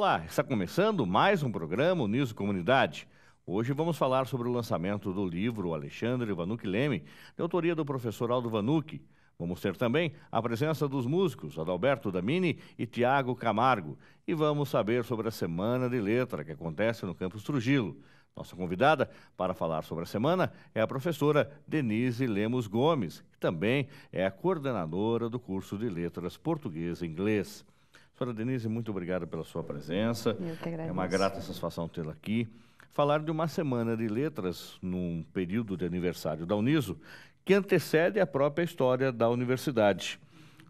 Olá, está começando mais um programa Uniso Comunidade. Hoje vamos falar sobre o lançamento do livro Alexandre Vanucchi Leme, de autoria do professor Aldo Vanucchi. Vamos ter também a presença dos músicos Adalberto Damini e Tiago Camargo. E vamos saber sobre a Semana de Letra, que acontece no Campus Trujillo. Nossa convidada para falar sobre a semana é a professora Denise Lemos Gomes, que também é a coordenadora do curso de Letras Português e Inglês. Professora Denise, muito obrigado pela sua presença. Eu que agradeço. É uma grata satisfação tê-la aqui. Falar de uma semana de letras num período de aniversário da Uniso, que antecede a própria história da universidade.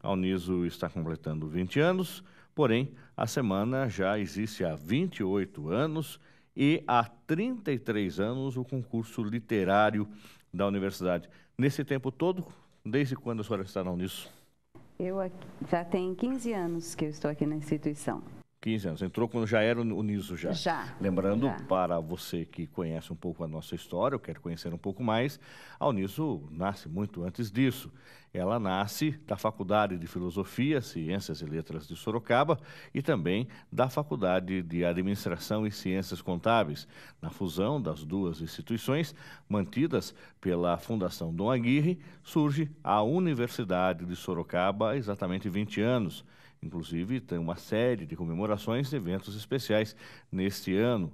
A Uniso está completando 20 anos, porém, a semana já existe há 28 anos e há 33 anos o concurso literário da universidade. Nesse tempo todo, desde quando a senhora está na Uniso? Já tem 15 anos que eu estou aqui na instituição. 15 anos. Entrou quando já era Uniso já. Já. Lembrando, já. Para você que conhece um pouco a nossa história, ou quer conhecer um pouco mais, a Uniso nasce muito antes disso. Ela nasce da Faculdade de Filosofia, Ciências e Letras de Sorocaba e também da Faculdade de Administração e Ciências Contábeis. Na fusão das duas instituições, mantidas pela Fundação Dom Aguirre, surge a Universidade de Sorocaba há exatamente 20 anos. Inclusive, tem uma série de comemorações e eventos especiais neste ano.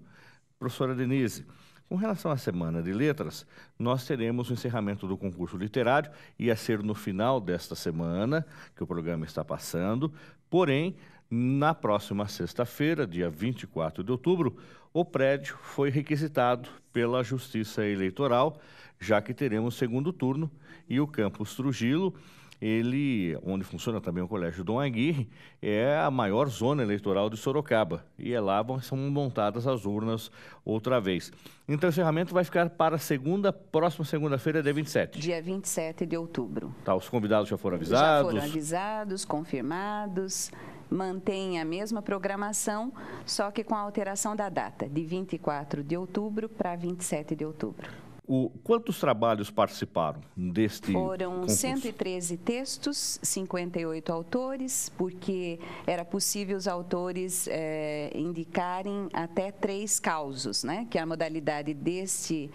Professora Denise, com relação à Semana de Letras, nós teremos o encerramento do concurso literário, ia ser no final desta semana que o programa está passando, porém, na próxima sexta-feira, dia 24 de outubro, o prédio foi requisitado pela Justiça Eleitoral, já que teremos segundo turno e o Campus Trujillo, onde funciona também o Colégio Dom Aguirre, é a maior zona eleitoral de Sorocaba. E lá são montadas as urnas outra vez. Então, o encerramento vai ficar para próxima segunda-feira, dia 27. Dia 27 de outubro. Tá, os convidados já foram avisados? Já foram avisados, confirmados. Mantém a mesma programação, só que com a alteração da data, de 24 de outubro para 27 de outubro. Quantos trabalhos participaram deste Foram concurso? 113 textos, 58 autores, porque era possível os autores indicarem até 3 causos, né? Que a modalidade deste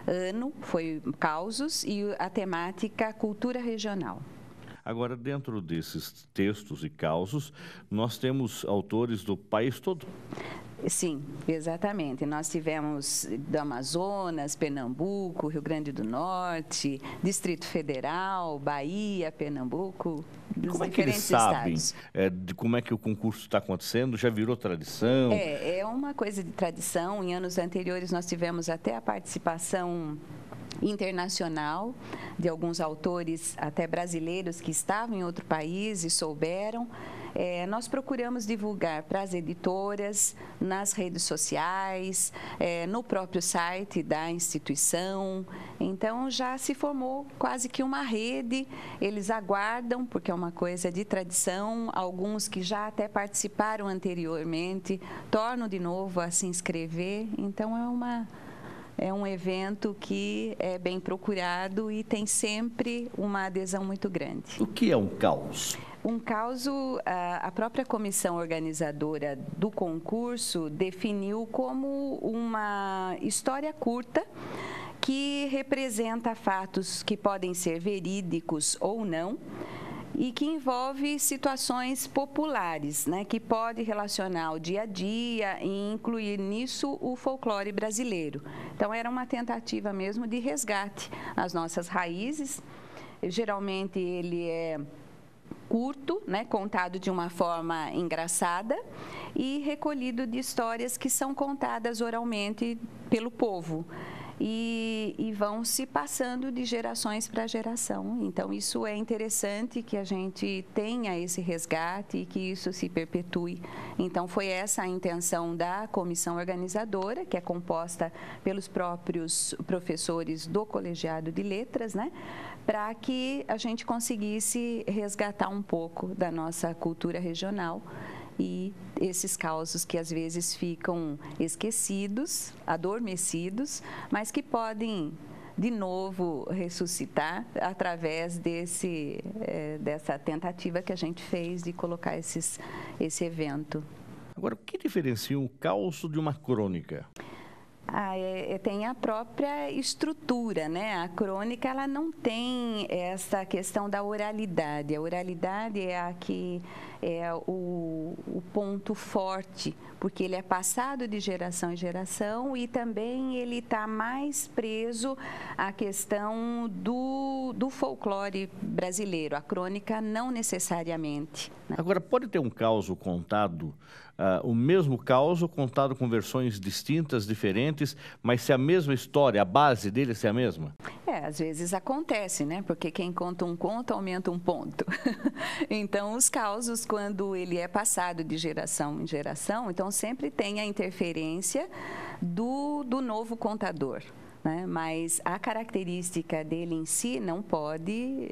ano foi causos e a temática cultura regional. Agora, dentro desses textos e causos, nós temos autores do país todo? Sim, exatamente. Nós tivemos do Amazonas, Pernambuco, Rio Grande do Norte, Distrito Federal, Bahia, Pernambuco, dos como é que eles sabem de como é que o concurso está acontecendo? Já virou tradição? É uma coisa de tradição. Em anos anteriores nós tivemos até a participação internacional de alguns autores, até brasileiros, que estavam em outro país e souberam. Nós procuramos divulgar para as editoras, nas redes sociais, no próprio site da instituição. Então, já se formou quase que uma rede. Eles aguardam, porque é uma coisa de tradição. Alguns que já até participaram anteriormente, tornam de novo a se inscrever. Então, é um evento que é bem procurado e tem sempre uma adesão muito grande. O que é um caos? Um caos, a própria comissão organizadora do concurso definiu como uma história curta que representa fatos que podem ser verídicos ou não, e que envolve situações populares, né, que pode relacionar o dia a dia e incluir nisso o folclore brasileiro. Então, era uma tentativa mesmo de resgate às nossas raízes. Geralmente, ele é curto, né, contado de uma forma engraçada e recolhido de histórias que são contadas oralmente pelo povo. E vão se passando de gerações para geração. Então, isso é interessante que a gente tenha esse resgate e que isso se perpetue. Então, foi essa a intenção da comissão organizadora, que é composta pelos próprios professores do Colegiado de Letras, né? Para que a gente conseguisse resgatar um pouco da nossa cultura regional e esses causos que às vezes ficam esquecidos, adormecidos, mas que podem de novo ressuscitar através dessa tentativa que a gente fez de colocar esse evento. Agora, o que diferencia um causo de uma crônica? Tem a própria estrutura, né? A crônica, ela não tem essa questão da oralidade. A oralidade é a que é o ponto forte, porque ele é passado de geração em geração e também ele está mais preso à questão do folclore brasileiro. A crônica não necessariamente, né? Agora, pode ter um causo contado, o mesmo causo contado com versões distintas, diferentes, mas se a mesma história, a base dele se é a mesma? Às vezes acontece, né? Porque quem conta um conto aumenta um ponto. Então, os causos, quando ele é passado de geração em geração, então sempre tem a interferência do novo contador, né? Mas a característica dele em si não pode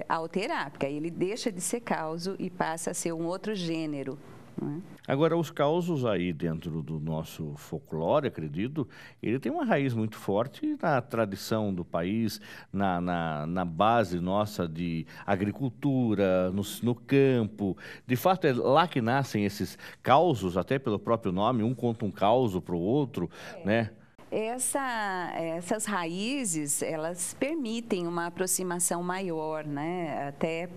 alterar, porque aí ele deixa de ser causo e passa a ser um outro gênero, né? Agora, os causos aí dentro do nosso folclore, acredito, ele tem uma raiz muito forte na tradição do país, na base nossa de agricultura, no campo. De fato, é lá que nascem esses causos, até pelo próprio nome, um conta um causo para o outro, né? Essas raízes, elas permitem uma aproximação maior, né? Até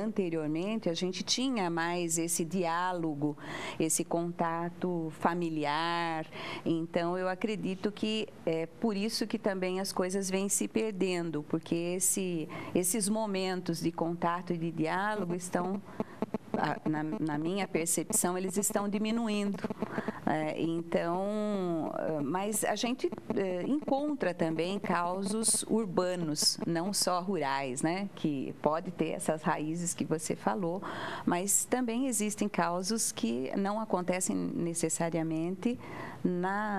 anteriormente a gente tinha mais esse diálogo, esse contato familiar. Então, eu acredito que é por isso que também as coisas vêm se perdendo, porque esses momentos de contato e de diálogo estão, na minha percepção, eles estão diminuindo. Mas a gente encontra também causos urbanos, não só rurais, né? Que pode ter essas raízes que você falou, mas também existem causos que não acontecem necessariamente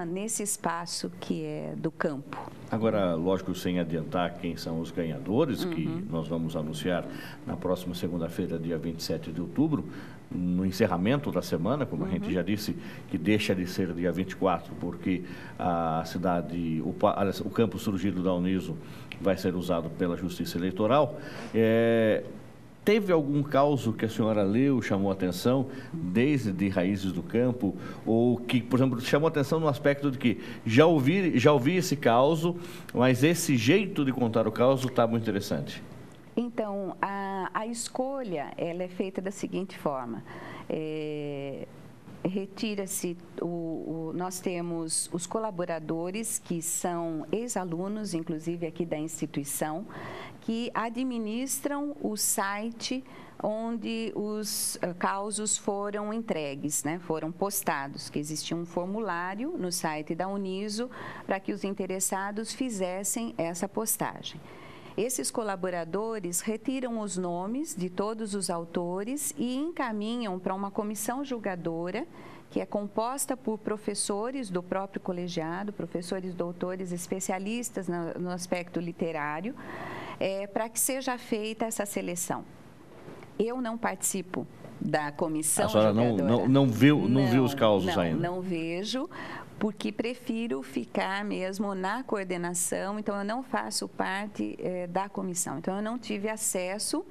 nesse espaço que é do campo. Agora, lógico, sem adiantar quem são os ganhadores, que nós vamos anunciar na próxima segunda-feira, dia 27 de outubro, no encerramento da semana, como a gente já disse, que deixa de ser dia 24, porque a cidade, o campo surgido da Uniso vai ser usado pela Justiça Eleitoral. Teve algum caso que a senhora leu, chamou a atenção, desde de Raízes do Campo, ou que, por exemplo, chamou a atenção no aspecto de que já ouvi esse caso, mas esse jeito de contar o caso está muito interessante? Então, a escolha, ela é feita da seguinte forma. Retira-se, nós temos os colaboradores, que são ex-alunos, inclusive aqui da instituição, que administram o site onde os causos foram entregues, né? Foram postados, que existia um formulário no site da Uniso para que os interessados fizessem essa postagem. Esses colaboradores retiram os nomes de todos os autores e encaminham para uma comissão julgadora, que é composta por professores do próprio colegiado, professores doutores especialistas no aspecto literário, para que seja feita essa seleção. Eu não participo da comissão julgadora. A senhora não viu os causos ainda? Não vejo, porque prefiro ficar mesmo na coordenação, então eu não faço parte da comissão. Então, eu não tive acesso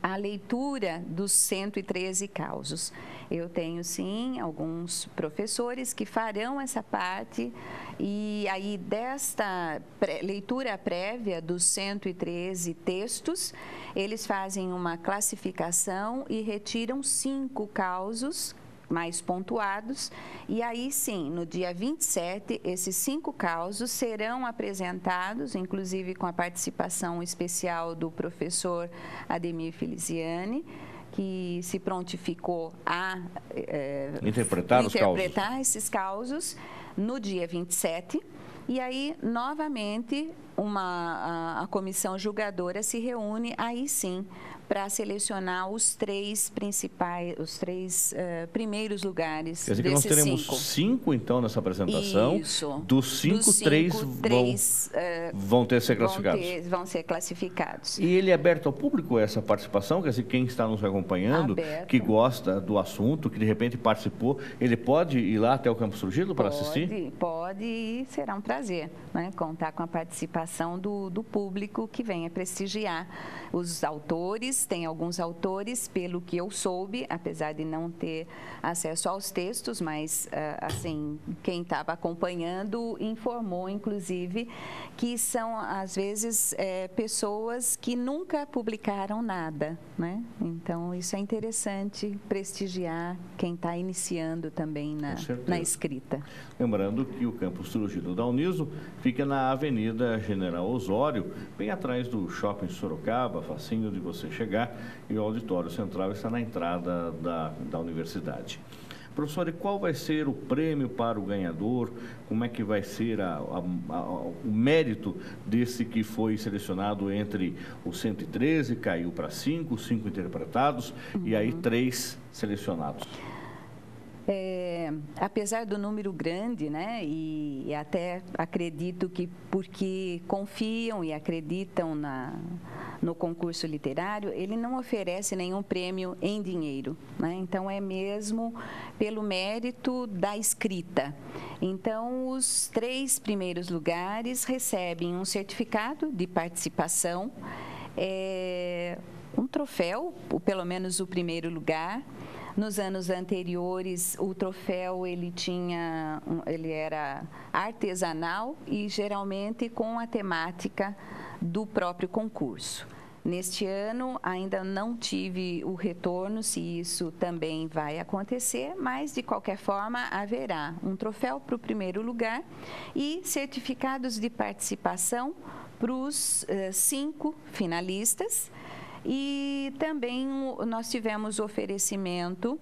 à leitura dos 113 causos. Eu tenho, sim, alguns professores que farão essa parte, e aí desta leitura prévia dos 113 textos, eles fazem uma classificação e retiram 5 causos mais pontuados, e aí sim, no dia 27, esses 5 causos serão apresentados, inclusive com a participação especial do professor Ademir Feliciani, que se prontificou a interpretar esses causos no dia 27, e aí, novamente, a comissão julgadora se reúne, aí sim, para selecionar os 3 primeiros lugares. Quer dizer que nós teremos 5, então, nessa apresentação. Isso. Dos 5, 3 vão ser classificados. Vão ser classificados. E ele é aberto ao público, essa participação? Quer dizer, quem está nos acompanhando, que gosta do assunto, que de repente participou, ele pode ir lá até o Campo Surgido para assistir? Pode, e será um prazer, né, contar com a participação do público que venha prestigiar os autores autores, tem alguns autores, pelo que eu soube, apesar de não ter acesso aos textos, mas, assim, quem estava acompanhando informou, inclusive, que são, às vezes, pessoas que nunca publicaram nada, né? Então, isso é interessante prestigiar quem está iniciando também na escrita. Lembrando que o campus Trujillo da Uniso fica na Avenida General Osório, bem atrás do Shopping Sorocaba, facinho de você chegar, e o auditório central está na entrada da universidade. Professor, e qual vai ser o prêmio para o ganhador? Como é que vai ser o mérito desse que foi selecionado entre os 113, caiu para 5 interpretados, e aí 3 selecionados? Apesar do número grande, né, e até acredito que porque confiam e acreditam no concurso literário, ele não oferece nenhum prêmio em dinheiro, né? Então, é mesmo pelo mérito da escrita. Então, os 3 primeiros lugares recebem um certificado de participação, um troféu, pelo menos o primeiro lugar. Nos anos anteriores, o troféu ele era artesanal e geralmente com a temática do próprio concurso. Neste ano, ainda não tive o retorno se isso também vai acontecer, mas, de qualquer forma, haverá um troféu para o primeiro lugar e certificados de participação para os 5 finalistas. E também nós tivemos oferecimento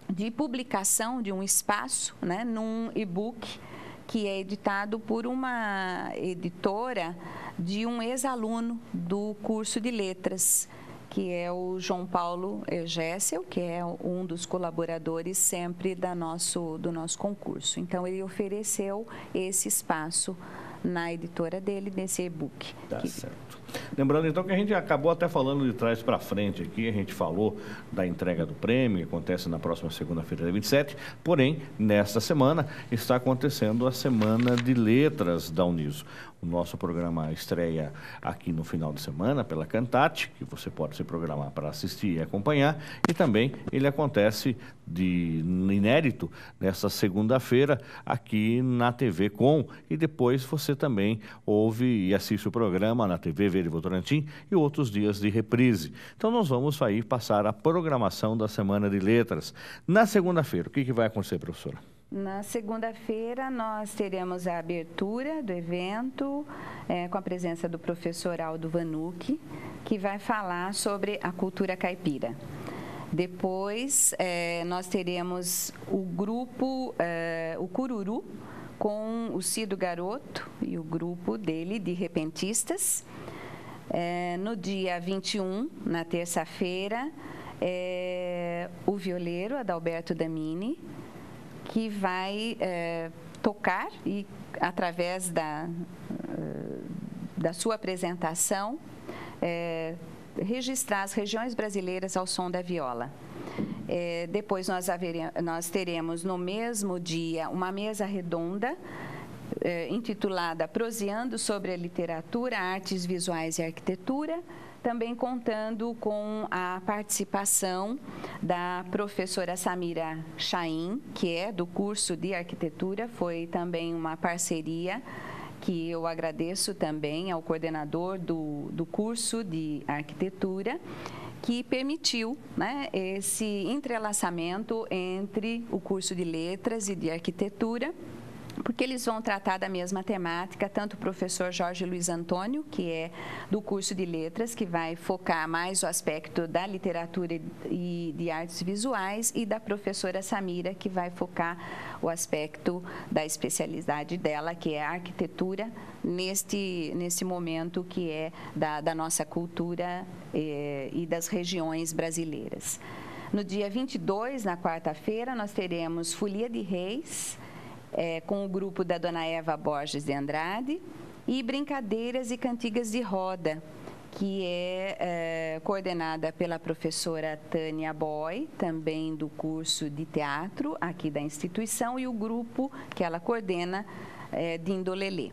de publicação de um espaço, né, num e-book que é editado por uma editora de um ex-aluno do curso de letras, que é o João Paulo Gessel, que é um dos colaboradores sempre do nosso concurso. Então, ele ofereceu esse espaço na editora dele, nesse e-book. Tá certo. Lembrando, então, que a gente acabou até falando de trás para frente aqui, a gente falou da entrega do prêmio, que acontece na próxima segunda-feira, dia 27, porém, nesta semana, está acontecendo a Semana de Letras da Uniso. O nosso programa estreia aqui no final de semana pela Cantate, que você pode se programar para assistir e acompanhar, e também ele acontece de inédito nesta segunda-feira aqui na TV Com, e depois você também ouve e assiste o programa na TV Verde Votorantim e outros dias de reprise. Então nós vamos aí passar a programação da Semana de Letras. Na segunda-feira, o que vai acontecer, professora? Na segunda-feira, nós teremos a abertura do evento com a presença do professor Aldo Vanucchi, que vai falar sobre a cultura caipira. Depois, nós teremos o grupo, o Cururu, com o Cido Garoto e o grupo dele de repentistas. No dia 21, na terça-feira, o violeiro Adalberto Damini, que vai tocar e, através da sua apresentação, registrar as regiões brasileiras ao som da viola. Depois nós teremos no mesmo dia uma mesa redonda intitulada Proseando sobre a Literatura, Artes Visuais e Arquitetura, também contando com a participação da professora Samira Chaim, que é do curso de arquitetura. Foi também uma parceria que eu agradeço também ao coordenador do curso de arquitetura, que permitiu, né, esse entrelaçamento entre o curso de letras e de arquitetura, porque eles vão tratar da mesma temática, tanto o professor Jorge Luiz Antônio, que é do curso de letras, que vai focar mais o aspecto da literatura e de artes visuais, e da professora Samira, que vai focar o aspecto da especialidade dela, que é a arquitetura, nesse momento que é da nossa cultura e das regiões brasileiras. No dia 22, na quarta-feira, nós teremos Folia de Reis, com o grupo da Dona Eva Borges de Andrade, e Brincadeiras e Cantigas de Roda, que é coordenada pela professora Tânia Boy, também do curso de teatro aqui da instituição, e o grupo que ela coordena de Indolelê.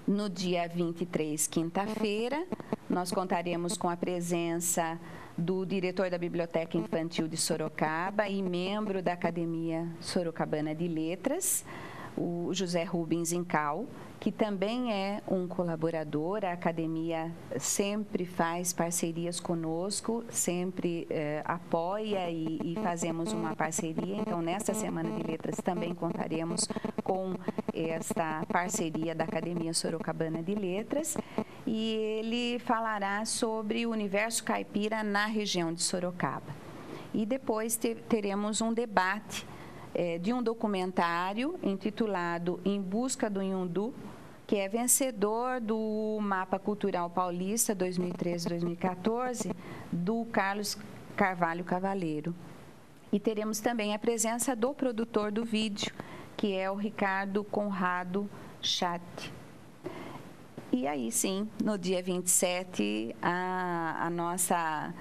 No dia 23, quinta-feira, nós contaremos com a presença do diretor da Biblioteca Infantil de Sorocaba e membro da Academia Sorocabana de Letras, o José Rubens Incal, que também é um colaborador. A academia sempre faz parcerias conosco, sempre apoia e fazemos uma parceria. Então, nesta Semana de Letras também contaremos com esta parceria da Academia Sorocabana de Letras. E ele falará sobre o universo caipira na região de Sorocaba. E depois teremos um debate de um documentário intitulado Em Busca do Inhundu, que é vencedor do Mapa Cultural Paulista 2013-2014, do Carlos Carvalho Cavaleiro. E teremos também a presença do produtor do vídeo, que é o Ricardo Conrado Chat. E aí sim, no dia 27, a nossa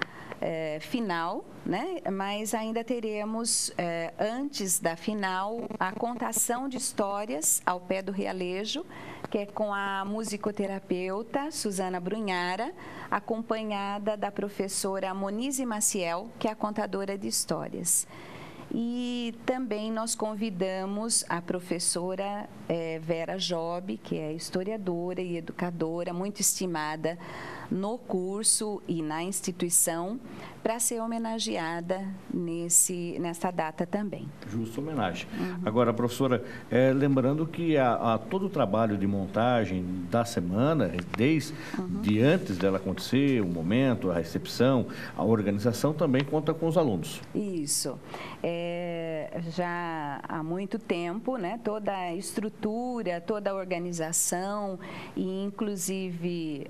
final, né? Mas ainda teremos, antes da final, a contação de histórias ao pé do Realejo, que é com a musicoterapeuta Suzana Brunhara, acompanhada da professora Monize Maciel, que é a contadora de histórias. E também nós convidamos a professora Vera Job, que é historiadora e educadora, muito estimada no curso e na instituição, para ser homenageada nessa data também. Justa homenagem. Agora, professora, lembrando que todo o trabalho de montagem da semana, desde antes dela acontecer, o momento, a recepção, a organização, também conta com os alunos. Isso. Já há muito tempo, né, toda a estrutura, toda a organização e, inclusive,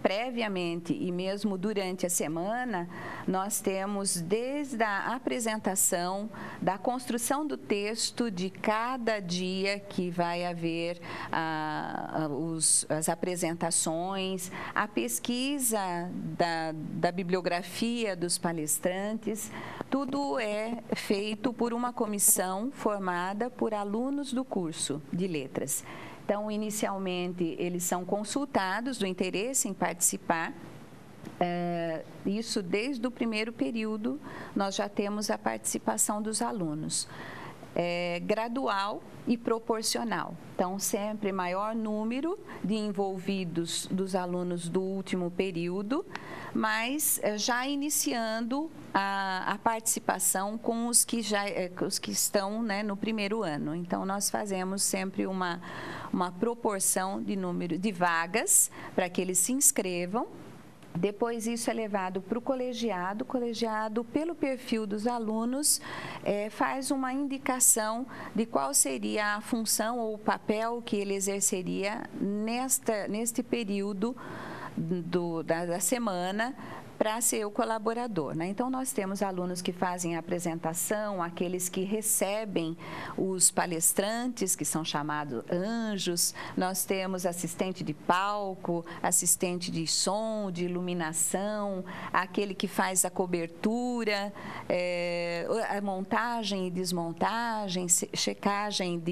previamente e mesmo durante a semana, nós temos desde a apresentação, da construção do texto de cada dia que vai haver as apresentações, a pesquisa da bibliografia dos palestrantes, tudo é feito por uma comissão formada por alunos do curso de letras. Então, inicialmente, eles são consultados do interesse em participar. Isso desde o primeiro período, nós já temos a participação dos alunos. Gradual e proporcional. Então, sempre maior número de envolvidos dos alunos do último período, mas já iniciando a participação com os que estão, né, no primeiro ano. Então, nós fazemos sempre uma proporção de número de vagas para que eles se inscrevam. Depois, isso é levado para o colegiado. O colegiado, pelo perfil dos alunos, faz uma indicação de qual seria a função ou o papel que ele exerceria neste período da semana, para ser o colaborador, né? Então, nós temos alunos que fazem a apresentação, aqueles que recebem os palestrantes, que são chamados anjos, nós temos assistente de palco, assistente de som, de iluminação, aquele que faz a cobertura, a montagem e desmontagem, checagem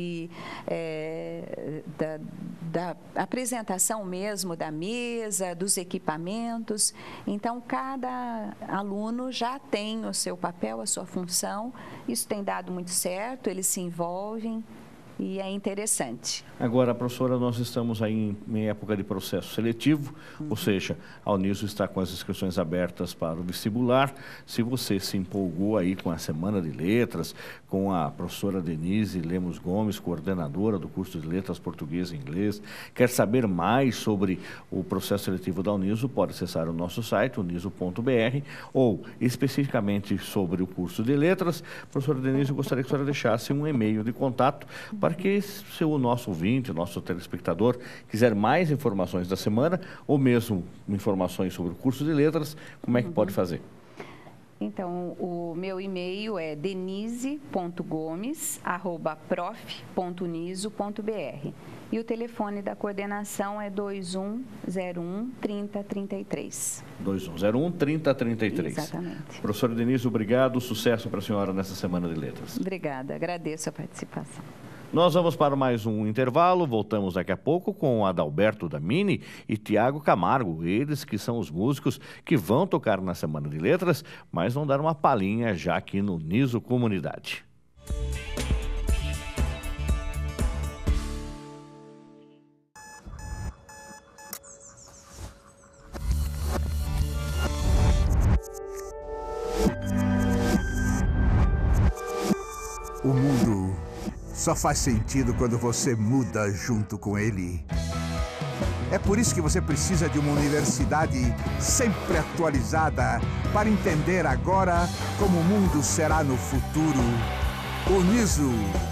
da apresentação mesmo da mesa, dos equipamentos. Então, cada aluno já tem o seu papel, a sua função. Isso tem dado muito certo, eles se envolvem e é interessante. Agora, professora, nós estamos aí em época de processo seletivo, ou seja, a Uniso está com as inscrições abertas para o vestibular. Se você se empolgou aí com a Semana de Letras, com a professora Denise Lemos Gomes, coordenadora do curso de Letras Português e Inglês, quer saber mais sobre o processo seletivo da Uniso, pode acessar o nosso site, uniso.br, ou especificamente sobre o curso de Letras. Professora Denise, eu gostaria que a senhora deixasse um e-mail de contato para que se o nosso ouvinte, o nosso telespectador, quiser mais informações da semana ou mesmo informações sobre o curso de letras, como é que pode fazer? Então, o meu e-mail é denise.gomes@prof.uniso.br e o telefone da coordenação é 2101-3033. 2101-3033. Exatamente. Professora Denise, obrigado, sucesso para a senhora nessa Semana de Letras. Obrigada, agradeço a participação. Nós vamos para mais um intervalo, voltamos daqui a pouco com Adalberto Damini e Tiago Camargo, eles que são os músicos que vão tocar na Semana de Letras, mas vão dar uma palhinha já aqui no Niso Comunidade. O mundo só faz sentido quando você muda junto com ele. É por isso que você precisa de uma universidade sempre atualizada para entender agora como o mundo será no futuro. Uniso,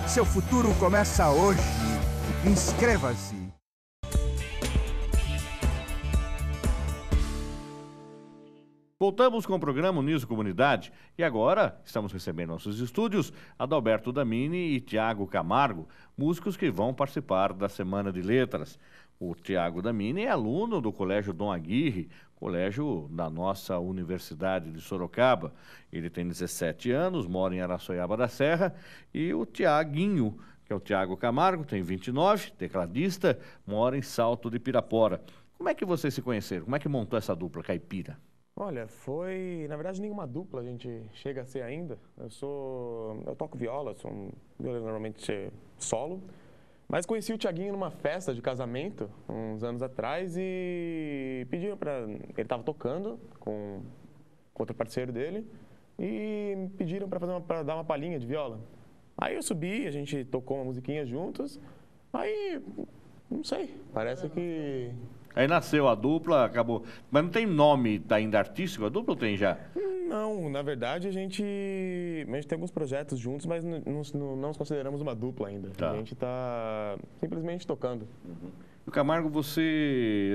seu futuro começa hoje. Inscreva-se. Voltamos com o programa Uniso Comunidade e agora estamos recebendo em nossos estúdios Adalberto Damini e Tiago Camargo, músicos que vão participar da Semana de Letras. O Tiago Damini é aluno do Colégio Dom Aguirre, colégio da nossa Universidade de Sorocaba. Ele tem 17 anos, mora em Araçoiaba da Serra, e o Tiaguinho, que é o Tiago Camargo, tem 29, tecladista, mora em Salto de Pirapora. Como é que vocês se conheceram? Como é que montou essa dupla caipira? Olha, na verdade, nenhuma dupla a gente chega a ser ainda. Eu toco viola, sou um violeiro normalmente solo, mas conheci o Tiaguinho numa festa de casamento, uns anos atrás, e pediram ele estava tocando com outro parceiro dele, e pediram para dar uma palhinha de viola. Aí eu subi, a gente tocou uma musiquinha juntos, aí, não sei, parece que... Aí nasceu a dupla, acabou. Mas não tem nome ainda artístico a dupla ou tem já? Não, na verdade a gente tem alguns projetos juntos, mas não nos consideramos uma dupla ainda. Tá. A gente está simplesmente tocando. Uhum. O Camargo,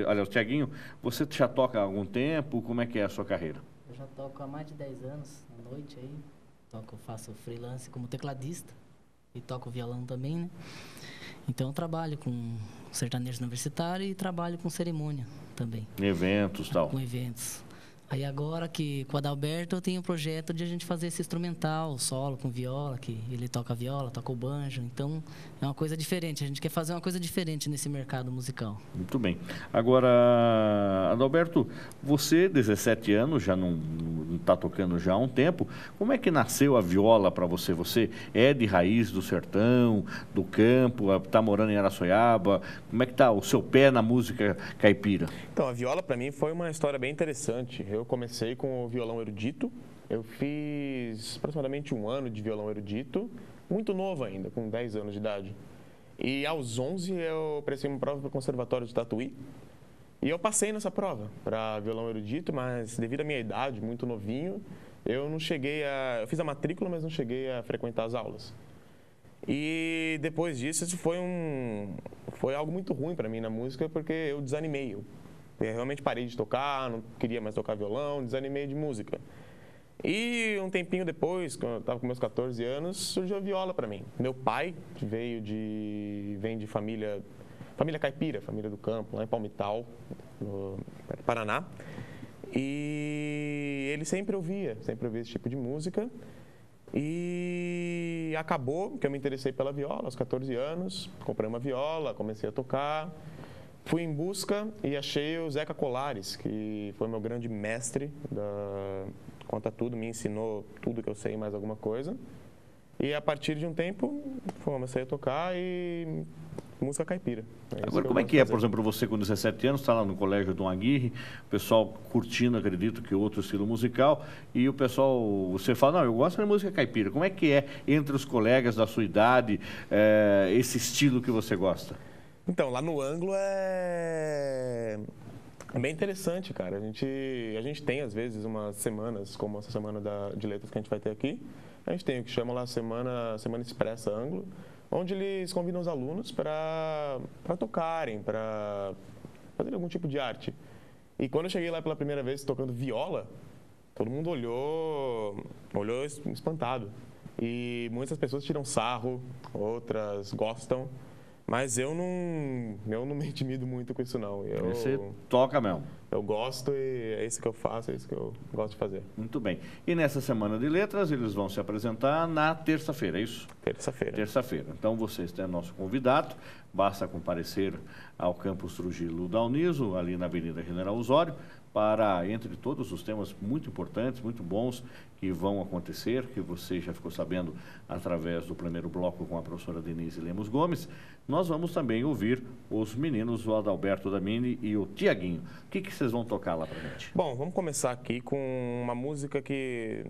olha, o Tiaguinho, você já toca há algum tempo? Como é que é a sua carreira? Eu já toco há mais de 10 anos, à noite aí. Faço freelance como tecladista e toco violão também, né? Então eu trabalho com sertanejo universitário e trabalho com cerimônia também. Eventos e tal. Com eventos. Aí agora que com o Adalberto eu tenho um projeto de a gente fazer esse instrumental, solo com viola, que ele toca viola, toca o banjo. Então é uma coisa diferente, a gente quer fazer uma coisa diferente nesse mercado musical. Muito bem. Agora, Adalberto, você, 17 anos, já não está tocando já há um tempo. Como é que nasceu a viola para você? Você é de raiz do sertão, do campo, está morando em Araçoiaba? Como é que está o seu pé na música caipira? Então, a viola para mim foi uma história bem interessante. Eu comecei com o violão erudito. Eu fiz aproximadamente 1 ano de violão erudito, muito novo ainda, com 10 anos de idade. E aos 11 eu prestei uma prova para o Conservatório de Tatuí. E eu passei nessa prova para violão erudito, mas devido à minha idade, muito novinho, eu eu fiz a matrícula, mas não cheguei a frequentar as aulas. E depois disso, isso foi algo muito ruim para mim na música, porque eu desanimei. Eu realmente parei de tocar, não queria mais tocar violão, desanimei de música. E um tempinho depois, quando eu estava com meus 14 anos, surgiu a viola para mim. Meu pai vem de família caipira, família do campo, lá em Palmital, no Paraná. E ele sempre ouvia esse tipo de música. E acabou que eu me interessei pela viola aos 14 anos, comprei uma viola, comecei a tocar. Fui em busca e achei o Zeca Colares, que foi meu grande mestre quanto a tudo, me ensinou tudo que eu sei e mais alguma coisa. E a partir de um tempo, comecei a tocar e música caipira. Agora, como é que é, por exemplo, você com 17 anos, está lá no Colégio Dom Aguirre, o pessoal curtindo, acredito que outro estilo musical, e o pessoal, você fala, não, eu gosto de música caipira. Como é que é entre os colegas da sua idade, esse estilo que você gosta? Então, lá no Anglo é bem interessante, cara. A gente tem, às vezes, umas semanas, como essa semana de letras que a gente vai ter aqui. A gente tem o que chama lá Semana Expressa Anglo, onde eles convidam os alunos para tocarem, para fazer algum tipo de arte. E quando eu cheguei lá pela primeira vez tocando viola, todo mundo olhou espantado. E muitas pessoas tiram sarro, outras gostam. Mas eu não me intimido muito com isso, não. Você toca mesmo. Eu gosto e é isso que eu faço, é isso que eu gosto de fazer. Muito bem. E nessa Semana de Letras, eles vão se apresentar na terça-feira, é isso? Terça-feira. Terça-feira. Então, você é nosso convidado. Basta comparecer ao Campus Trujillo da Uniso, ali na Avenida General Osório, para, entre todos os temas muito importantes, muito bons, que vão acontecer, que você já ficou sabendo através do primeiro bloco com a professora Denise Lemos Gomes, nós vamos também ouvir os meninos, o Adalberto Damini e o Tiaguinho. O que vocês vão tocar lá pra gente? Bom, vamos começar aqui com uma música que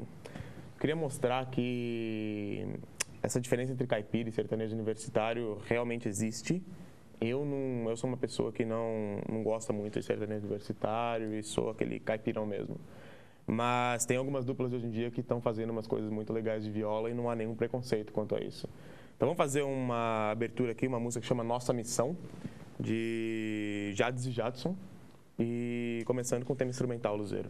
queria mostrar que essa diferença entre caipira e sertanejo universitário realmente existe. Eu sou uma pessoa que não gosta muito de sertanejo universitário e sou aquele caipirão mesmo. Mas tem algumas duplas de hoje em dia que estão fazendo umas coisas muito legais de viola e não há nenhum preconceito quanto a isso. Então vamos fazer uma abertura aqui, uma música que chama Nossa Missão, de Jades e Jadson, e começando com o tema instrumental Luzeiro.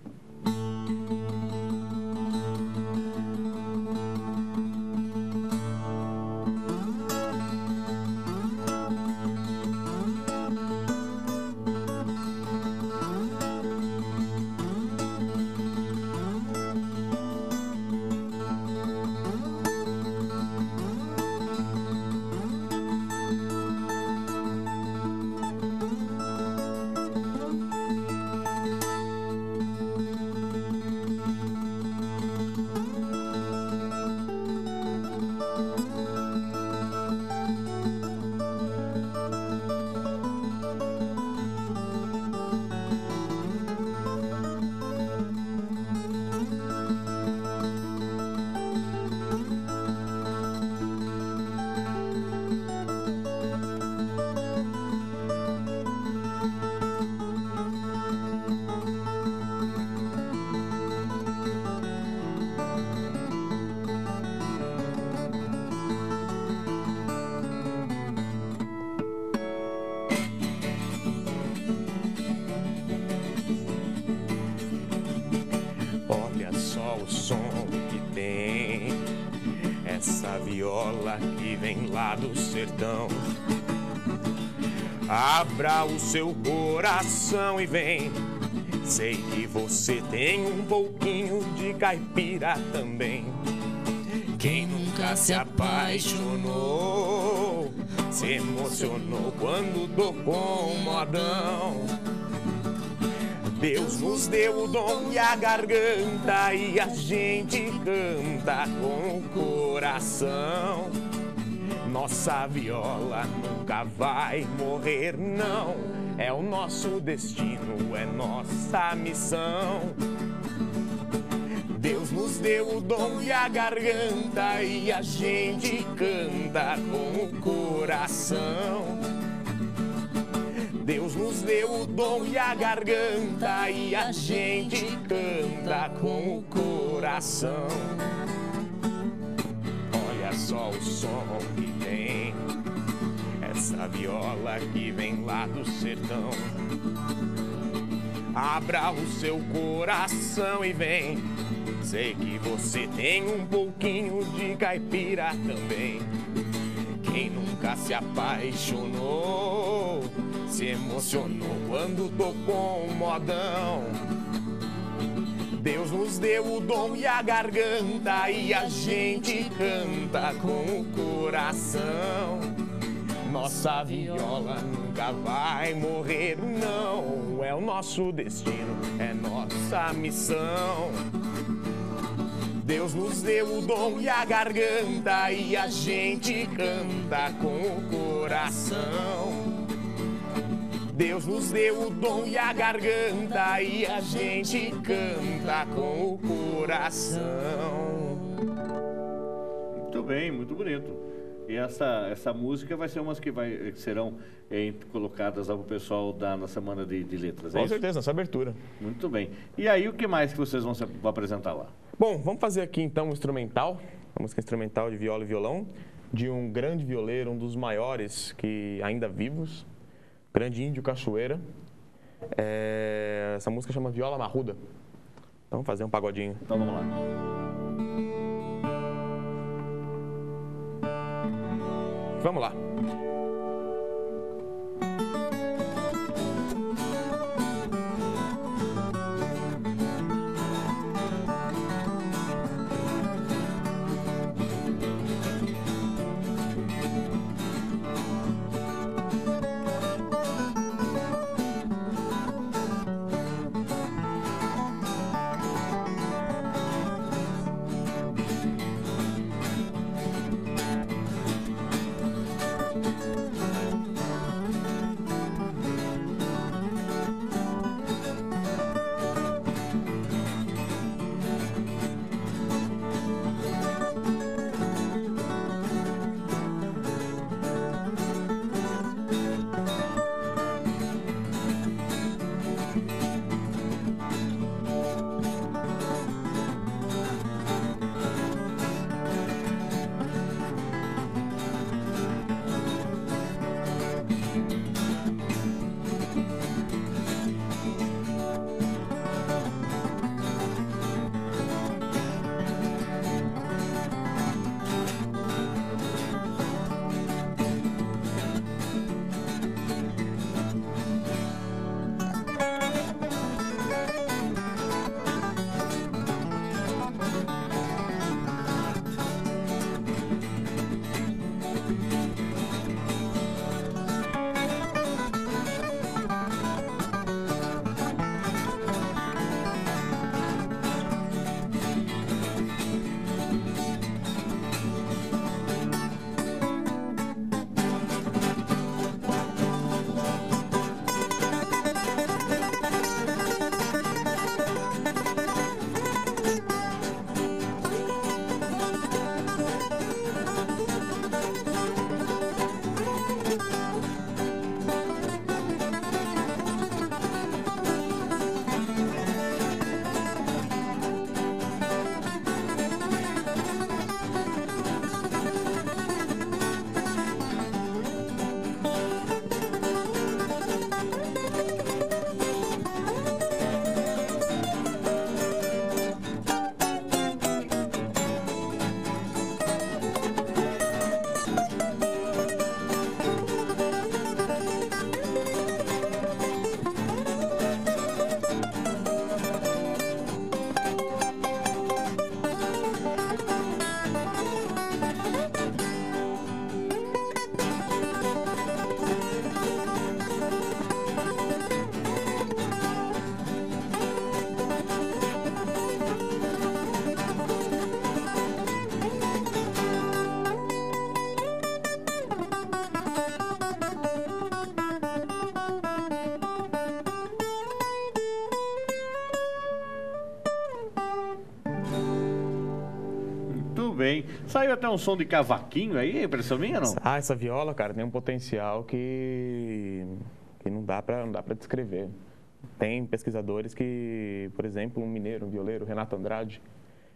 Viola que vem lá do sertão, abra o seu coração e vem. Sei que você tem um pouquinho de caipira também. Quem nunca se apaixonou, se emocionou quando tocou um modão. Deus nos deu o dom e a garganta e a gente canta com o coração. Nossa viola nunca vai morrer, não. É o nosso destino, é nossa missão. Deus nos deu o dom e a garganta e a gente canta com o coração. Deus nos deu o dom e a garganta e a gente canta com o coração. Olha só o som que tem, essa viola que vem lá do sertão. Abra o seu coração e vem. Sei que você tem um pouquinho de caipira também. Quem nunca se apaixonou, se emocionou quando tocou um modão. Deus nos deu o dom e a garganta e a gente canta com o coração. Nossa viola nunca vai morrer, não. É o nosso destino, é nossa missão. Deus nos deu o dom e a garganta e a gente canta com o coração. Deus nos deu o dom e a garganta e a gente canta com o coração. Muito bem, muito bonito. E essa música vai ser umas que serão colocadas ao pessoal na Semana de Letras, é Com isso? certeza, nessa abertura. Muito bem. E aí, o que mais que vocês vão apresentar lá? Bom, vamos fazer aqui então um instrumental, uma música instrumental de viola e violão, de um grande violeiro, um dos maiores que ainda vivos, grande Índio Cachoeira. Essa música chama Viola Marruda. Então vamos fazer um pagodinho. Então vamos lá. Vamos lá. Bem. Saiu até um som de cavaquinho aí, é impressão minha, não? Ah, essa viola, cara, tem um potencial que não dá para descrever. Tem pesquisadores que, por exemplo, um mineiro, um violeiro, Renato Andrade,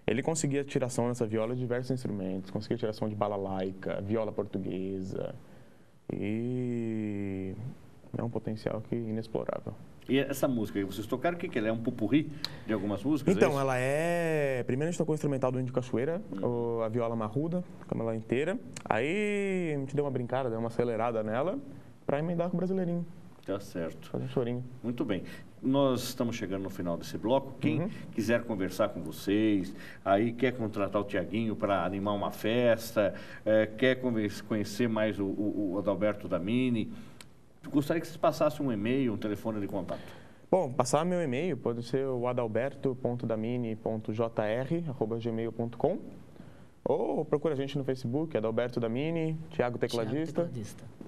ele conseguia tirar som nessa viola de diversos instrumentos, conseguia tirar som de balalaica, viola portuguesa, e é um potencial que inexplorável. E essa música aí, vocês tocaram o que ela é? Um pupurri de algumas músicas? Então, ela é... Primeiro a gente tocou o instrumental do Índio Cachoeira, a viola marruda, tocamos ela inteira. Aí a gente deu uma brincada, deu uma acelerada nela, para emendar com o brasileirinho. Tá certo. Fazer um chorinho. Muito bem. Nós estamos chegando no final desse bloco. Quem quiser conversar com vocês, aí quer contratar o Tiaguinho para animar uma festa, quer conhecer mais o Adalberto Damini, gostaria que vocês passassem um e-mail, um telefone de contato. Bom, passar meu e-mail pode ser o adalberto.damini.jr@gmail.com, ou procura a gente no Facebook, Adalberto Damini, Thiago Tecladista.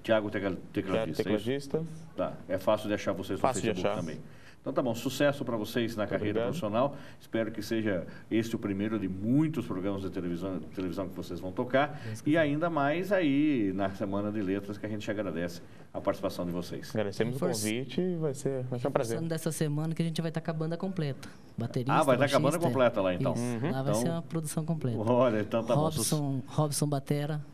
Thiago Tecladista. Tá, é fácil de achar vocês no Facebook também. Então tá bom, sucesso para vocês na carreira profissional. Espero que seja este o primeiro de muitos programas de televisão que vocês vão tocar. E ainda mais aí na Semana de Letras, que a gente agradece a participação de vocês. Agradecemos o convite e vai ser um prazer. Dessa semana que a gente vai estar com a banda completa. Baterista, vai estar com a banda completa lá então. Lá vai ser uma produção completa. Olha, então tá bom. Robson batera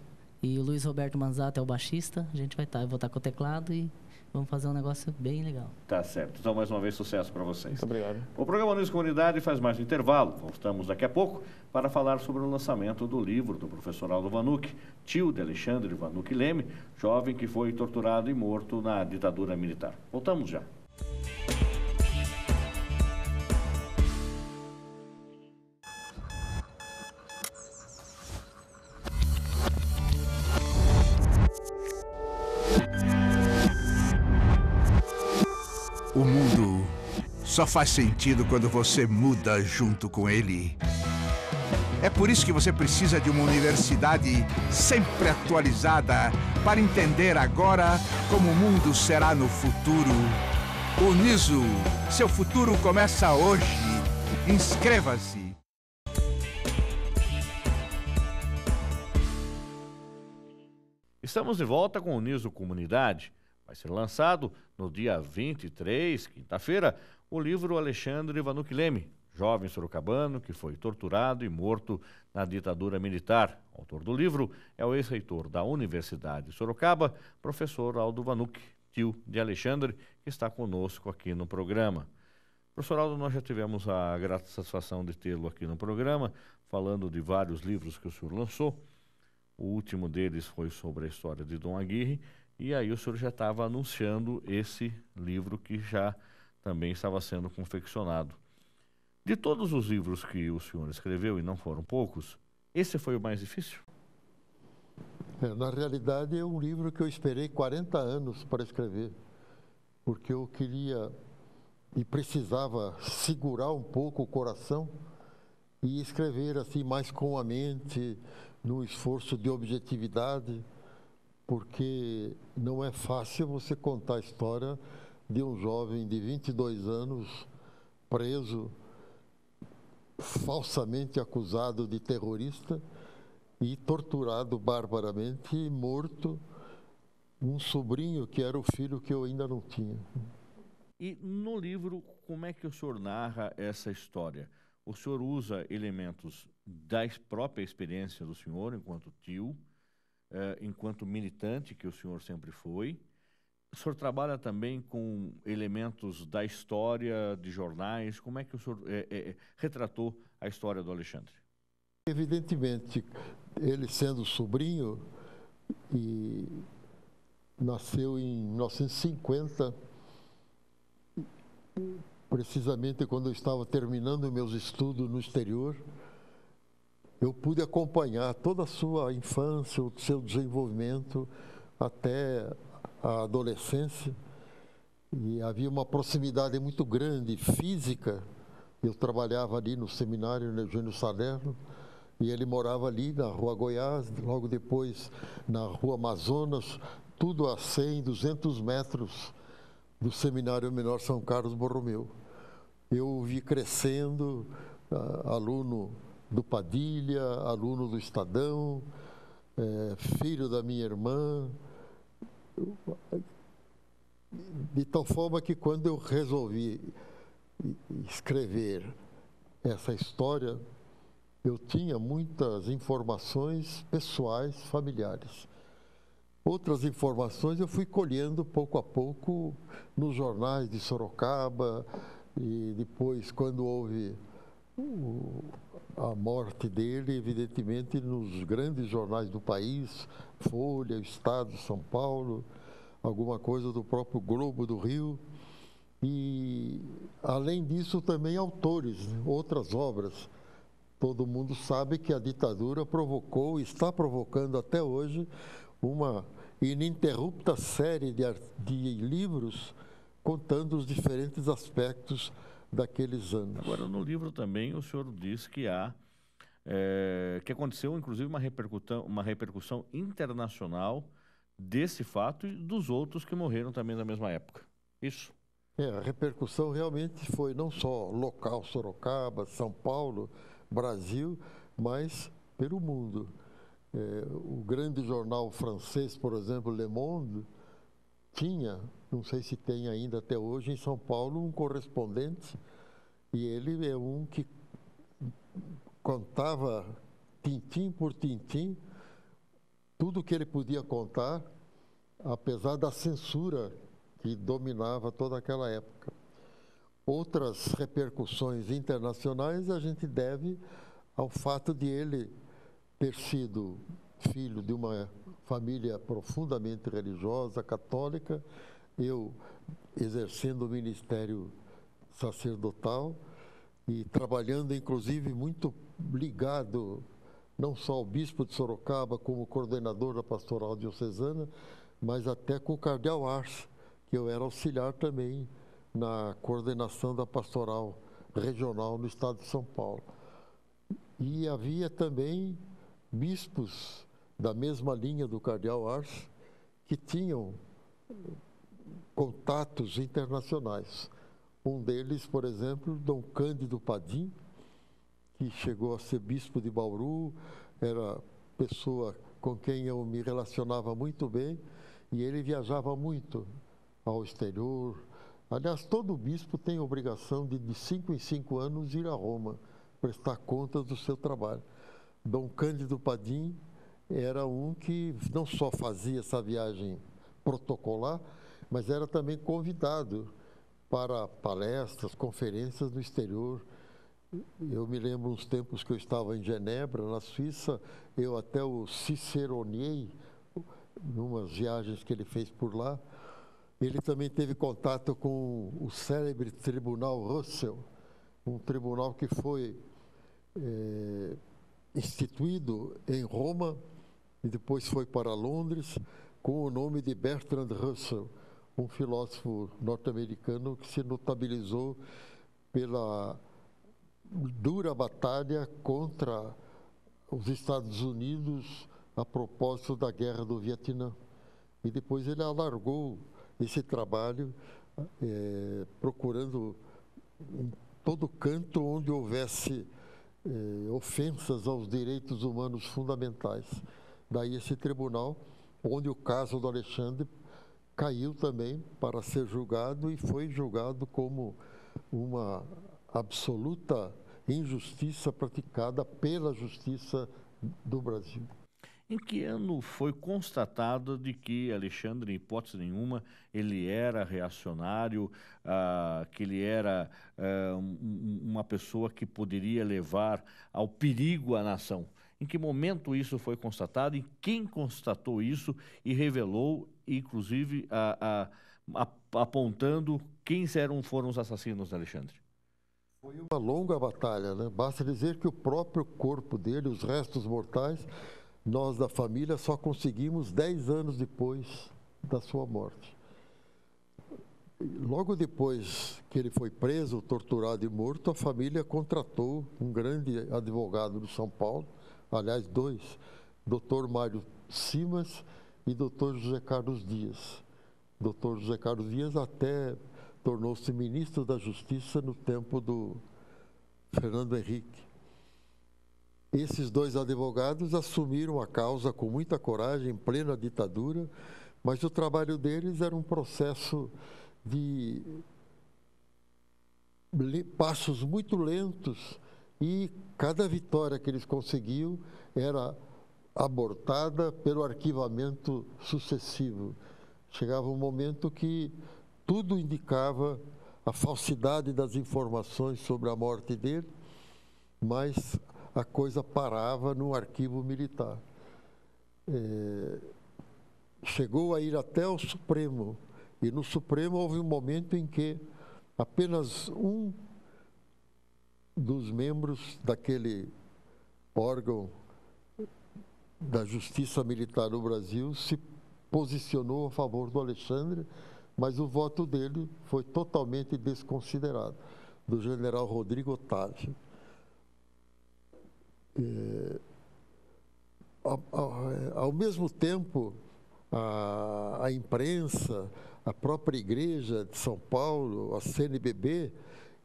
e o Luiz Roberto Manzato é o baixista. A gente vai estar, eu vou estar com o teclado e vamos fazer um negócio bem legal. Tá certo. Então, mais uma vez, sucesso para vocês. Muito obrigado. O programa News Comunidade faz mais um intervalo. Voltamos daqui a pouco para falar sobre o lançamento do livro do professor Aldo Vanucchi, tio de Alexandre Vanucchi Leme, jovem que foi torturado e morto na ditadura militar. Voltamos já. O mundo só faz sentido quando você muda junto com ele. É por isso que você precisa de uma universidade sempre atualizada para entender agora como o mundo será no futuro. Uniso, seu futuro começa hoje. Inscreva-se. Estamos de volta com o Uniso Comunidade. Vai ser lançado no dia 23, quinta-feira, o livro Alexandre Vanucchi Leme, jovem sorocabano que foi torturado e morto na ditadura militar. O autor do livro é o ex-reitor da Universidade de Sorocaba, professor Aldo Vanucchi, tio de Alexandre, que está conosco aqui no programa. Professor Aldo, nós já tivemos a grata satisfação de tê-lo aqui no programa, falando de vários livros que o senhor lançou. O último deles foi sobre a história de Dom Aguirre, e aí o senhor já estava anunciando esse livro que já também estava sendo confeccionado. De todos os livros que o senhor escreveu, e não foram poucos, esse foi o mais difícil? Na realidade, é um livro que eu esperei 40 anos para escrever, porque eu queria e precisava segurar um pouco o coração e escrever assim mais com a mente, num esforço de objetividade, porque não é fácil você contar a história de um jovem de 22 anos preso, falsamente acusado de terrorista e torturado barbaramente e morto, um sobrinho que era o filho que eu ainda não tinha. E no livro, como é que o senhor narra essa história? O senhor usa elementos da própria experiência do senhor enquanto tio, enquanto militante que o senhor sempre foi. O senhor trabalha também com elementos da história, de jornais. Como é que o senhor retratou a história do Alexandre? Evidentemente, ele sendo sobrinho, e nasceu em 1950, precisamente quando eu estava terminando meus estudos no exterior, eu pude acompanhar toda a sua infância, o seu desenvolvimento até a adolescência. E havia uma proximidade muito grande, física. Eu trabalhava ali no seminário no Eugênio Salerno, e ele morava ali na Rua Goiás, logo depois na Rua Amazonas, tudo a 100, 200 metros do Seminário Menor São Carlos Borromeu. Eu o vi crescendo, aluno do Padilha, aluno do Estadão, filho da minha irmã, de tal forma que quando eu resolvi escrever essa história, eu tinha muitas informações pessoais, familiares. Outras informações eu fui colhendo pouco a pouco nos jornais de Sorocaba, e depois, quando houve a morte dele, evidentemente, nos grandes jornais do país, Folha, Estado, São Paulo, alguma coisa do próprio Globo do Rio. E, além disso, também autores, né? Outras obras. Todo mundo sabe que a ditadura provocou, está provocando até hoje, uma ininterrupta série de livros contando os diferentes aspectos daqueles anos. Agora, no livro também o senhor diz que que aconteceu, inclusive, uma repercussão internacional desse fato e dos outros que morreram também na mesma época. Isso? A repercussão realmente foi não só local, Sorocaba, São Paulo, Brasil, mas pelo mundo. O grande jornal francês, por exemplo, Le Monde, tinha, não sei se tem ainda até hoje, em São Paulo, um correspondente, e ele é um que contava tintim por tintim tudo que ele podia contar, apesar da censura que dominava toda aquela época. Outras repercussões internacionais a gente deve ao fato de ele ter sido filho de uma família profundamente religiosa, católica, eu exercendo o ministério sacerdotal e trabalhando, inclusive, muito ligado não só ao bispo de Sorocaba como coordenador da pastoral diocesana, mas até com o cardeal Arce, que eu era auxiliar também na coordenação da pastoral regional no estado de São Paulo. E havia também bispos da mesma linha do cardeal Arce que tinham contatos internacionais. Um deles, por exemplo, Dom Cândido Padim, que chegou a ser bispo de Bauru, era pessoa com quem eu me relacionava muito bem, e ele viajava muito ao exterior. Aliás, todo bispo tem a obrigação de 5 em 5 anos ir a Roma, prestar contas do seu trabalho. Dom Cândido Padim era um que não só fazia essa viagem protocolar, mas era também convidado para palestras, conferências no exterior. Eu me lembro uns tempos que eu estava em Genebra, na Suíça, eu até o ciceronei, numas viagens que ele fez por lá. Ele também teve contato com o célebre Tribunal Russell, um tribunal que foi instituído em Roma e depois foi para Londres, com o nome de Bertrand Russell, um filósofo norte-americano que se notabilizou pela dura batalha contra os Estados Unidos a propósito da Guerra do Vietnã. E depois ele alargou esse trabalho, procurando em todo canto onde houvesse ofensas aos direitos humanos fundamentais. Daí esse tribunal, onde o caso do Alexandre caiu também para ser julgado e foi julgado como uma absoluta injustiça praticada pela justiça do Brasil. Em que ano foi constatado de que Alexandre, em hipótese nenhuma, ele era reacionário, que ele era uma pessoa que poderia levar ao perigo a nação? Em que momento isso foi constatado e quem constatou isso e revelou, inclusive, apontando quem foram os assassinos de Alexandre? Foi uma longa batalha, né? Basta dizer que o próprio corpo dele, os restos mortais, nós da família só conseguimos 10 anos depois da sua morte. Logo depois que ele foi preso, torturado e morto, a família contratou um grande advogado de São Paulo, aliás, dois, Dr. Mário Simas e Dr. José Carlos Dias. Dr. José Carlos Dias até tornou-se ministro da Justiça no tempo do Fernando Henrique. Esses dois advogados assumiram a causa com muita coragem, em plena ditadura, mas o trabalho deles era um processo de passos muito lentos e cada vitória que eles conseguiam era abortada pelo arquivamento sucessivo. Chegava um momento que tudo indicava a falsidade das informações sobre a morte dele, mas a coisa parava no arquivo militar. Chegou a ir até o Supremo, e no Supremo houve um momento em que apenas um dos membros daquele órgão da Justiça Militar no Brasil se posicionou a favor do Alexandre, mas o voto dele foi totalmente desconsiderado, do general Rodrigo Otávio. Ao mesmo tempo, a imprensa, a própria Igreja de São Paulo, a CNBB,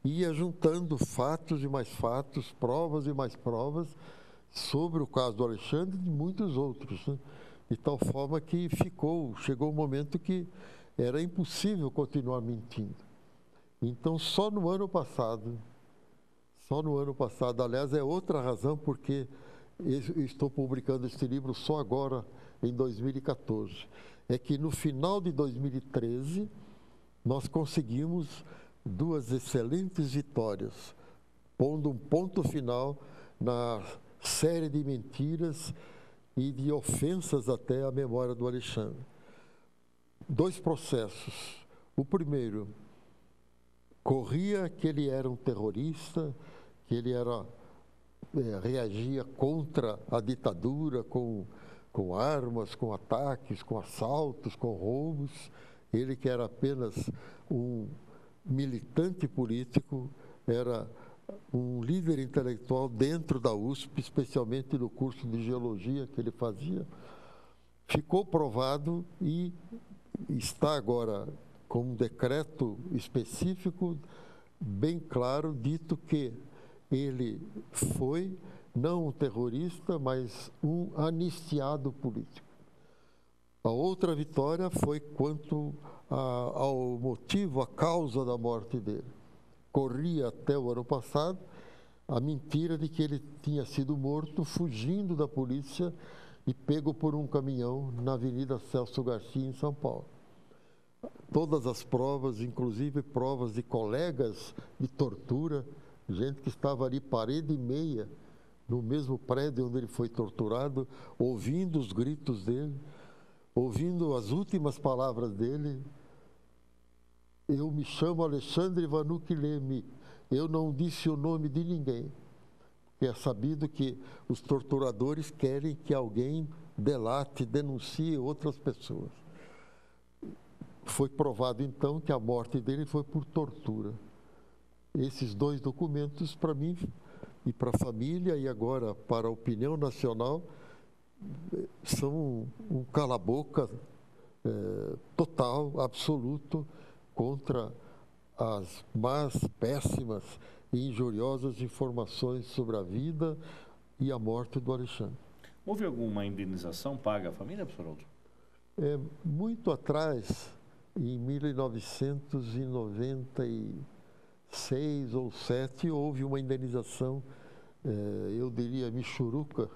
ia juntando fatos e mais fatos, provas e mais provas sobre o caso do Alexandre e de muitos outros, né? De tal forma que chegou um momento que era impossível continuar mentindo. Então, só no ano passado, aliás, é outra razão porque eu estou publicando este livro só agora, em 2014, é que no final de 2013, nós conseguimos duas excelentes vitórias, pondo um ponto final na série de mentiras e de ofensas até à memória do Alexandre. Dois processos. O primeiro, corria que ele era um terrorista, que ele reagia contra a ditadura com armas, com ataques, com assaltos, com roubos. Ele que era apenas um militante político, era um líder intelectual dentro da USP, especialmente no curso de geologia que ele fazia. Ficou provado e está agora com um decreto específico, bem claro, dito que ele foi não um terrorista, mas um anistiado político. A outra vitória foi quanto ao motivo, a causa da morte dele. Corria até o ano passado a mentira de que ele tinha sido morto fugindo da polícia e pego por um caminhão na Avenida Celso Garcia, em São Paulo. Todas as provas, inclusive provas de colegas de tortura, gente que estava ali parede e meia, no mesmo prédio onde ele foi torturado, ouvindo os gritos dele, ouvindo as últimas palavras dele. Eu me chamo Alexandre Vanucchi Leme, eu não disse o nome de ninguém. É sabido que os torturadores querem que alguém delate, denuncie outras pessoas. Foi provado, então, que a morte dele foi por tortura. Esses dois documentos, para mim e para a família, e agora para a opinião nacional, são um cala-boca total, absoluto, contra as más, péssimas e injuriosas informações sobre a vida e a morte do Alexandre. Houve alguma indenização paga à família, professor Aldo? Muito atrás, em 1996 ou 7, houve uma indenização, eu diria michuruca,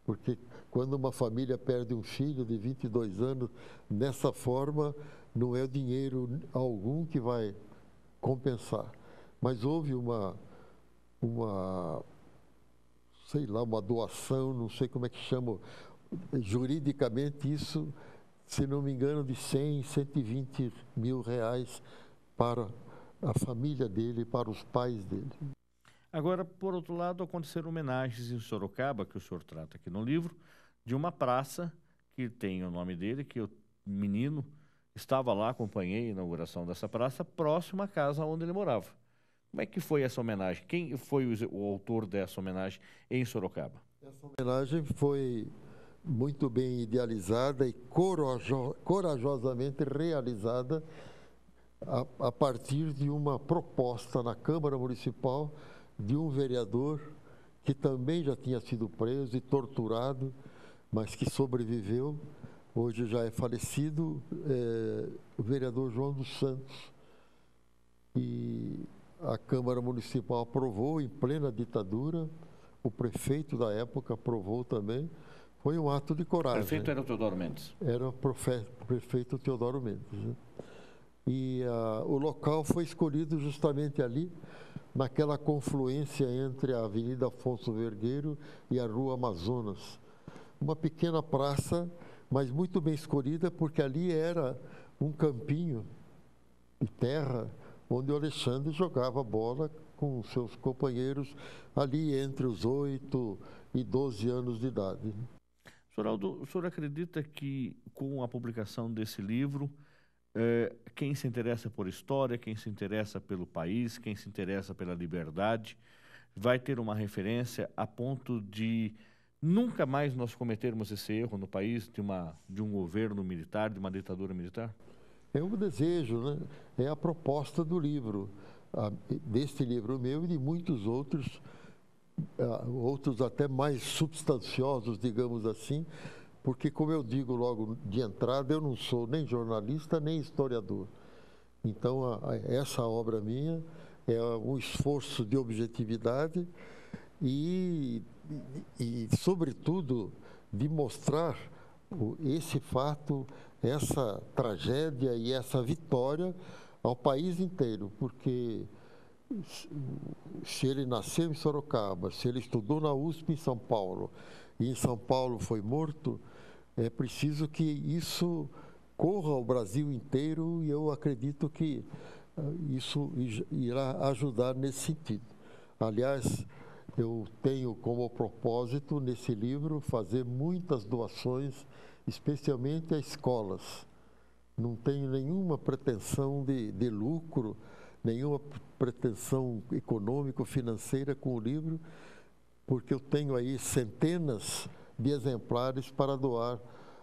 porque quando uma família perde um filho de 22 anos, dessa forma, não é dinheiro algum que vai compensar. Mas houve uma doação, não sei como é que chama, juridicamente isso, se não me engano, de 100, 120 mil reais para a família dele, para os pais dele. Agora, por outro lado, aconteceram homenagens em Sorocaba, que o senhor trata aqui no livro, de uma praça que tem o nome dele, que o menino estava lá, acompanhei a inauguração dessa praça, próximo à casa onde ele morava. Como é que foi essa homenagem? Quem foi o autor dessa homenagem em Sorocaba? Essa homenagem foi muito bem idealizada e corajosamente realizada a partir de uma proposta na Câmara Municipal de um vereador que também já tinha sido preso e torturado, mas que sobreviveu. Hoje já é falecido, o vereador João dos Santos. E a Câmara Municipal aprovou em plena ditadura, o prefeito da época aprovou também. Foi um ato de coragem. O prefeito era o Teodoro Mendes? Era o prefeito Teodoro Mendes. Né? E o local foi escolhido justamente ali, naquela confluência entre a Avenida Afonso Vergueiro e a Rua Amazonas. Uma pequena praça, mas muito bem escolhida, porque ali era um campinho de terra, onde o Alexandre jogava bola com seus companheiros ali entre os 8 e 12 anos de idade. Senhor Aldo, o senhor acredita que com a publicação desse livro, quem se interessa por história, quem se interessa pelo país, quem se interessa pela liberdade, vai ter uma referência a ponto de nunca mais nós cometermos esse erro no país de um governo militar, de uma ditadura militar? É um desejo, né? É a proposta do livro, deste livro meu e de muitos outros, outros até mais substanciosos, digamos assim, porque, como eu digo logo de entrada, eu não sou nem jornalista, nem historiador. Então, essa obra minha é um esforço de objetividade e sobretudo, de mostrar esse fato, essa tragédia e essa vitória ao país inteiro, porque se ele nasceu em Sorocaba, se ele estudou na USP em São Paulo, e em São Paulo foi morto, é preciso que isso corra ao Brasil inteiro, e eu acredito que isso irá ajudar nesse sentido. Aliás, eu tenho como propósito, nesse livro, fazer muitas doações, especialmente a escolas. Não tenho nenhuma pretensão de lucro, nenhuma pretensão econômico-financeira com o livro, porque eu tenho aí centenas de exemplares para doar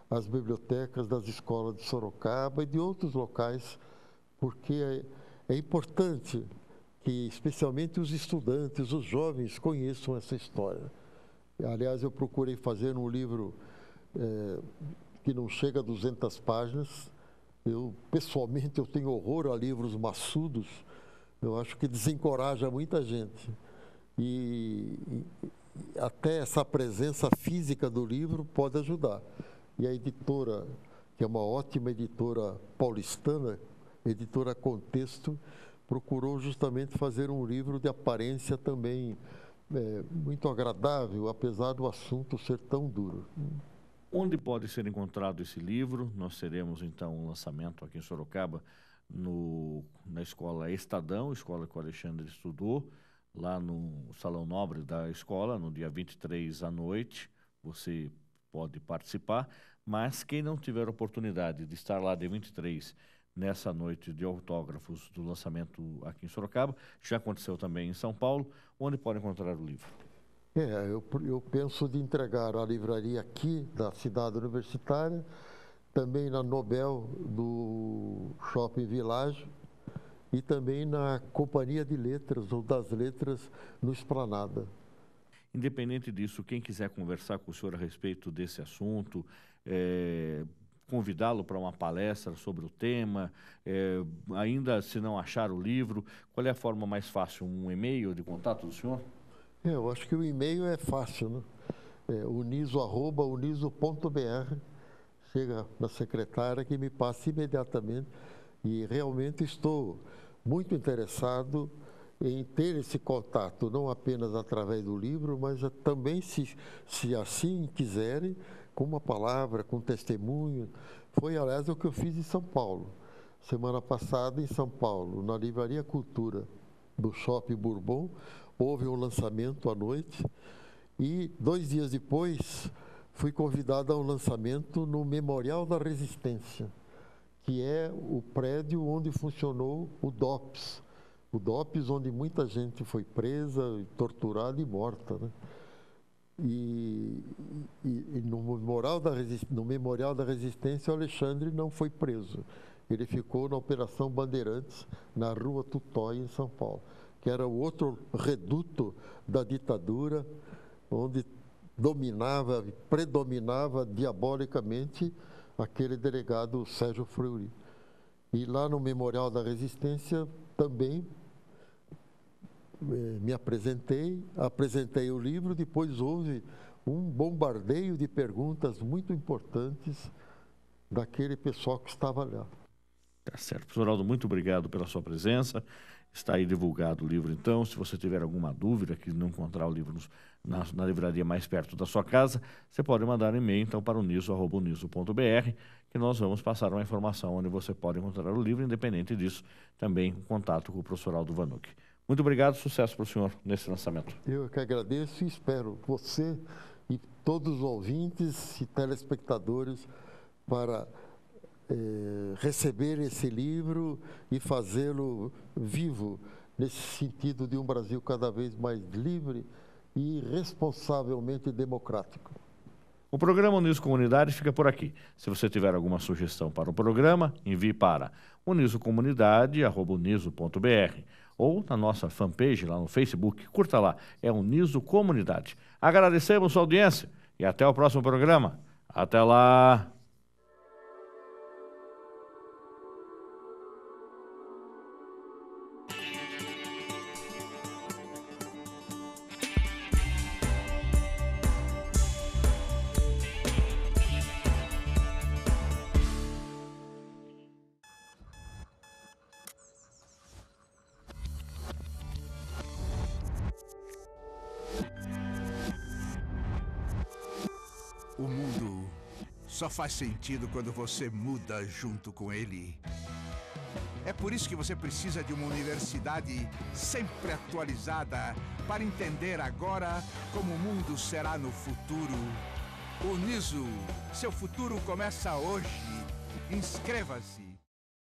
às bibliotecas das escolas de Sorocaba e de outros locais, porque é importante que, especialmente os estudantes, os jovens, conheçam essa história. Aliás, eu procurei fazer um livro que não chega a 200 páginas. Pessoalmente, eu tenho horror a livros maçudos. Eu acho que desencoraja muita gente. E até essa presença física do livro pode ajudar. E a editora, que é uma ótima editora paulistana, editora Contexto, procurou justamente fazer um livro de aparência também muito agradável, apesar do assunto ser tão duro. Onde pode ser encontrado esse livro? Nós teremos, então, um lançamento aqui em Sorocaba, na Escola Estadão, escola que o Alexandre estudou, lá no Salão Nobre da escola, no dia 23 à noite. Você pode participar, mas quem não tiver oportunidade de estar lá dia 23, nessa noite de autógrafos do lançamento aqui em Sorocaba, já aconteceu também em São Paulo, onde pode encontrar o livro? Eu penso de entregar à livraria aqui da cidade universitária, também na Nobel do Shopping Village e também na Companhia de Letras ou das Letras no Esplanada. Independente disso, quem quiser conversar com o senhor a respeito desse assunto, convidá-lo para uma palestra sobre o tema, ainda se não achar o livro, qual é a forma mais fácil? Um e-mail de contato do senhor? Eu acho que o e-mail é fácil, né? uniso@uniso.br. Chega na secretária que me passa imediatamente, e realmente estou muito interessado em ter esse contato, não apenas através do livro, mas também, se assim quiserem, com uma palavra, com testemunho. Foi, aliás, o que eu fiz em São Paulo. semana passada em São Paulo, na Livraria Cultura do Shopping Bourbon, houve um lançamento à noite e 2 dias depois fui convidado ao lançamento no Memorial da Resistência, que é o prédio onde funcionou o DOPS. O DOPS, onde muita gente foi presa, torturada e morta, né? E no Memorial da Resistência, o Alexandre não foi preso. Ele ficou na Operação Bandeirantes, na Rua Tutóia, em São Paulo, que era o outro reduto da ditadura, onde predominava diabolicamente aquele delegado Sérgio Fleury. E lá no Memorial da Resistência também me apresentei o livro, depois houve um bombardeio de perguntas muito importantes daquele pessoal que estava lá. Tá certo. Professor Aldo, muito obrigado pela sua presença. Está aí divulgado o livro, então. Se você tiver alguma dúvida, que não encontrar o livro na livraria mais perto da sua casa, você pode mandar um e-mail, então, para o niso@niso.br, que nós vamos passar uma informação onde você pode encontrar o livro. Independente disso, também um contato com o professor Aldo Vanucchi. Muito obrigado, sucesso para o senhor nesse lançamento. Eu que agradeço e espero você e todos os ouvintes e telespectadores para receber esse livro e fazê-lo vivo, nesse sentido de um Brasil cada vez mais livre e responsavelmente democrático. O programa Uniso Comunidade fica por aqui. Se você tiver alguma sugestão para o programa, envie para unisocomunidade@uniso.br ou na nossa fanpage lá no Facebook. Curta lá, é Uniso Comunidade. Agradecemos sua audiência e até o próximo programa. Até lá! O mundo só faz sentido quando você muda junto com ele. É por isso que você precisa de uma universidade sempre atualizada para entender agora como o mundo será no futuro. Uniso, seu futuro começa hoje. Inscreva-se.